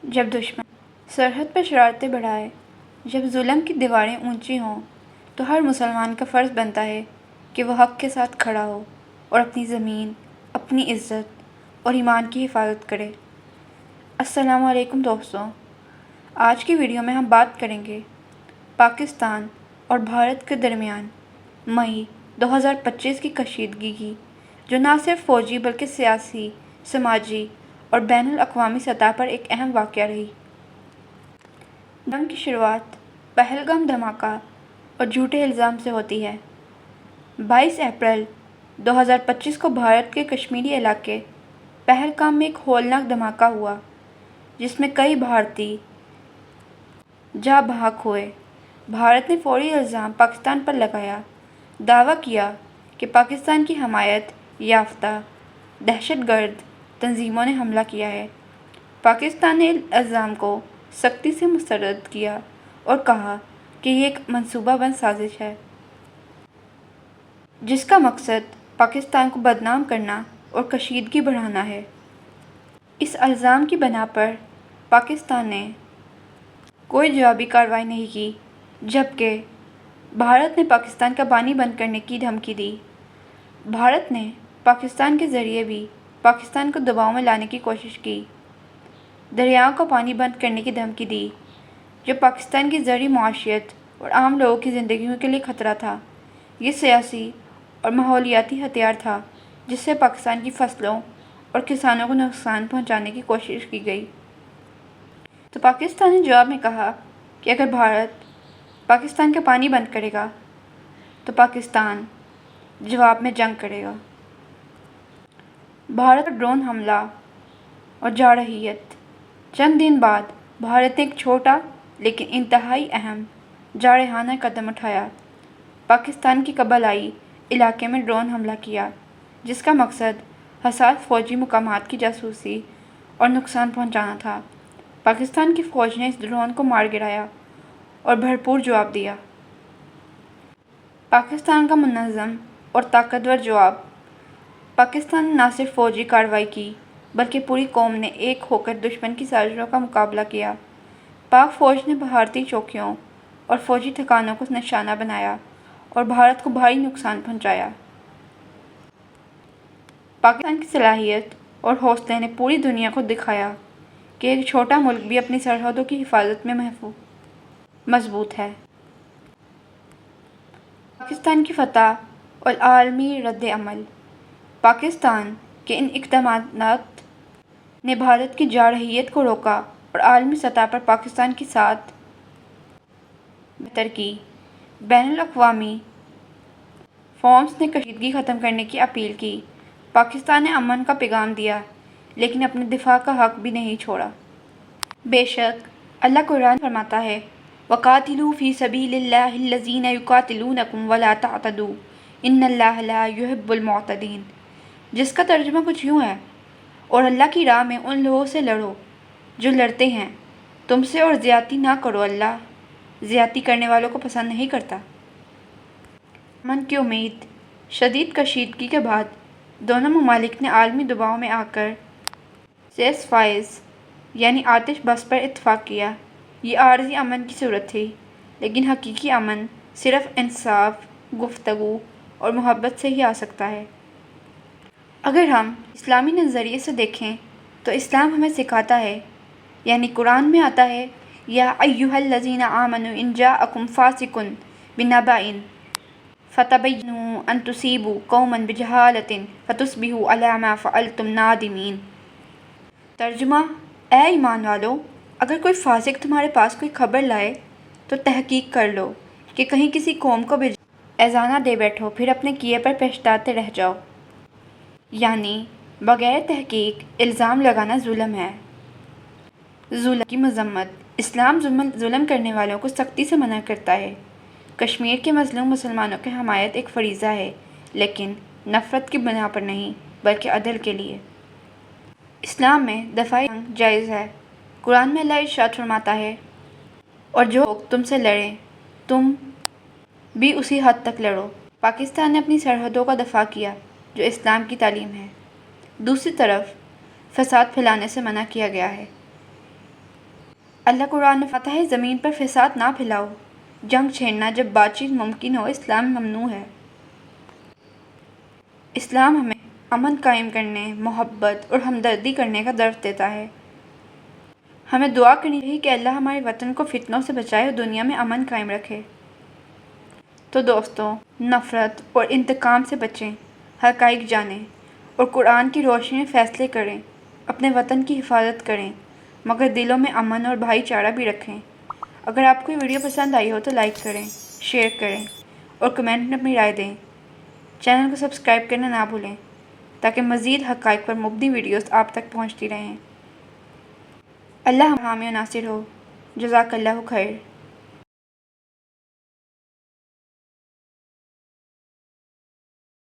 جب دشمن سرحد پر شرارتیں بڑھائے، جب ظلم کی دیواریں اونچی ہوں، تو ہر مسلمان کا فرض بنتا ہے کہ وہ حق کے ساتھ کھڑا ہو اور اپنی زمین، اپنی عزت اور ایمان کی حفاظت کرے۔ السلام علیکم دوستوں، آج کی ویڈیو میں ہم بات کریں گے پاکستان اور بھارت کے درمیان مئی 2025 کی کشیدگی کی، جو نہ صرف فوجی بلکہ سیاسی، سماجی اور بین الاقوامی سطح پر ایک اہم واقعہ رہی۔ جنگ کی شروعات پہلگام دھماکہ اور جھوٹے الزام سے ہوتی ہے۔ 22 اپریل 2025 کو بھارت کے کشمیری علاقے پہلگام میں ایک ہولناک دھماکہ ہوا، جس میں کئی بھارتی جاں بحق ہوئے۔ بھارت نے فوری الزام پاکستان پر لگایا، دعویٰ کیا کہ پاکستان کی حمایت یافتہ دہشت گرد تنظیموں نے حملہ کیا ہے۔ پاکستان نے الزام کو سختی سے مسترد کیا اور کہا کہ یہ ایک منصوبہ بند سازش ہے، جس کا مقصد پاکستان کو بدنام کرنا اور کشیدگی بڑھانا ہے۔ اس الزام کی بنا پر پاکستان نے کوئی جوابی کارروائی نہیں کی، جبکہ بھارت نے پاکستان کا پانی بند کرنے کی دھمکی دی۔ بھارت نے پاکستان کے ذریعے بھی پاکستان کو دباؤ میں لانے کی کوشش کی، دریاؤں کا پانی بند کرنے کی دھمکی دی، جو پاکستان کی زرعی معیشت اور عام لوگوں کی زندگیوں کے لیے خطرہ تھا۔ یہ سیاسی اور ماحولیاتی ہتھیار تھا، جس سے پاکستان کی فصلوں اور کسانوں کو نقصان پہنچانے کی کوشش کی گئی۔ تو پاکستان نے جواب میں کہا کہ اگر بھارت پاکستان کا پانی بند کرے گا تو پاکستان جواب میں جنگ کرے گا۔ بھارت پر ڈرون حملہ اور جارحیت۔ چند دن بعد بھارت نے ایک چھوٹا لیکن انتہائی اہم جارحانہ قدم اٹھایا۔ پاکستان کے قبائلی علاقے میں ڈرون حملہ کیا، جس کا مقصد حساس فوجی مقامات کی جاسوسی اور نقصان پہنچانا تھا۔ پاکستان کی فوج نے اس ڈرون کو مار گرایا اور بھرپور جواب دیا۔ پاکستان کا منظم اور طاقتور جواب۔ پاکستان نے نہ صرف فوجی کارروائی کی، بلکہ پوری قوم نے ایک ہو کر دشمن کی سازشوں کا مقابلہ کیا۔ پاک فوج نے بھارتی چوکیوں اور فوجی ٹھکانوں کو نشانہ بنایا اور بھارت کو بھاری نقصان پہنچایا۔ پاکستان کی صلاحیت اور حوصلے نے پوری دنیا کو دکھایا کہ ایک چھوٹا ملک بھی اپنی سرحدوں کی حفاظت میں مضبوط ہے۔ پاکستان کی فتح اور عالمی رد عمل۔ پاکستان کے ان اقدامات نے بھارت کی جارحیت کو روکا اور عالمی سطح پر پاکستان کے ساتھ بہتر کی۔ بین الاقوامی فورمز نے کشیدگی ختم کرنے کی اپیل کی۔ پاکستان نے امن کا پیغام دیا، لیکن اپنے دفاع کا حق بھی نہیں چھوڑا۔ بے شک اللہ قرآن میں فرماتا ہے، وَقَاتِلُوا فِي سَبِيلِ اللَّهِ الَّذِينَ يُقَاتِلُونَكُمْ وَلَا تَعْتَدُوا إِنَّ اللَّهَ لَا يُحِبُّ الْمُعْتَدِينَ، جس کا ترجمہ کچھ یوں ہے، اور اللہ کی راہ میں ان لوگوں سے لڑو جو لڑتے ہیں تم سے، اور زیادتی نہ کرو، اللہ زیادتی کرنے والوں کو پسند نہیں کرتا۔ امن کی امید۔ شدید کشیدگی کے بعد دونوں ممالک نے عالمی دباؤ میں آ کر سیز فائر یعنی آتش بس پر اتفاق کیا۔ یہ عارضی امن کی صورت تھی، لیکن حقیقی امن صرف انصاف، گفتگو اور محبت سے ہی آ سکتا ہے۔ اگر ہم اسلامی نظریے سے دیکھیں تو اسلام ہمیں سکھاتا ہے، یعنی قرآن میں آتا ہے، یا ایھا الذین آمنوا ان جاءکم فاسق بنبأ فتبینوا ان تصیبوا قوما بجہالۃ فتصبحوا علی ما فعلتم نادمین۔ ترجمہ: اے ایمان والو، اگر کوئی فاسق تمہارے پاس کوئی خبر لائے تو تحقیق کر لو کہ کہیں کسی قوم کو ایذا نہ دے بیٹھو، پھر اپنے کیے پر پچھتاتے رہ جاؤ۔ یعنی بغیر تحقیق الزام لگانا ظلم ہے۔ ظلم کی مذمت۔ اسلام ظلم کرنے والوں کو سختی سے منع کرتا ہے۔ کشمیر کے مظلوم مسلمانوں کی حمایت ایک فریضہ ہے، لیکن نفرت کی بنا پر نہیں، بلکہ عدل کے لیے۔ اسلام میں دفاعی جنگ جائز ہے۔ قرآن میں اللہ ارشاد فرماتا ہے، اور جو لوگ تم سے لڑیں تم بھی اسی حد تک لڑو۔ پاکستان نے اپنی سرحدوں کا دفاع کیا، جو اسلام کی تعلیم ہے۔ دوسری طرف فساد پھیلانے سے منع کیا گیا ہے۔ اللہ قرآن میں فرماتا ہے زمین پر فساد نہ پھیلاؤ، جنگ چھیڑنا جب بات چیت ممکن ہو اسلام میں ممنوع ہے۔ اسلام ہمیں امن قائم کرنے، محبت اور ہمدردی کرنے کا درس دیتا ہے۔ ہمیں دعا کرنی چاہیے کہ اللہ ہمارے وطن کو فتنوں سے بچائے اور دنیا میں امن قائم رکھے۔ تو دوستو، نفرت اور انتقام سے بچیں، حقائق جانیں اور قرآن کی روشنی میں فیصلے کریں، اپنے وطن کی حفاظت کریں، مگر دلوں میں امن اور بھائی چارہ بھی رکھیں۔ اگر آپ کو یہ ویڈیو پسند آئی ہو تو لائک کریں، شیئر کریں اور کمنٹ میں اپنی رائے دیں۔ چینل کو سبسکرائب کرنا نہ بھولیں تاکہ مزید حقائق پر مبنی ویڈیوز آپ تک پہنچتی رہیں۔ اللہ حامی و ناصر ہو۔ جزاک اللہ خیر۔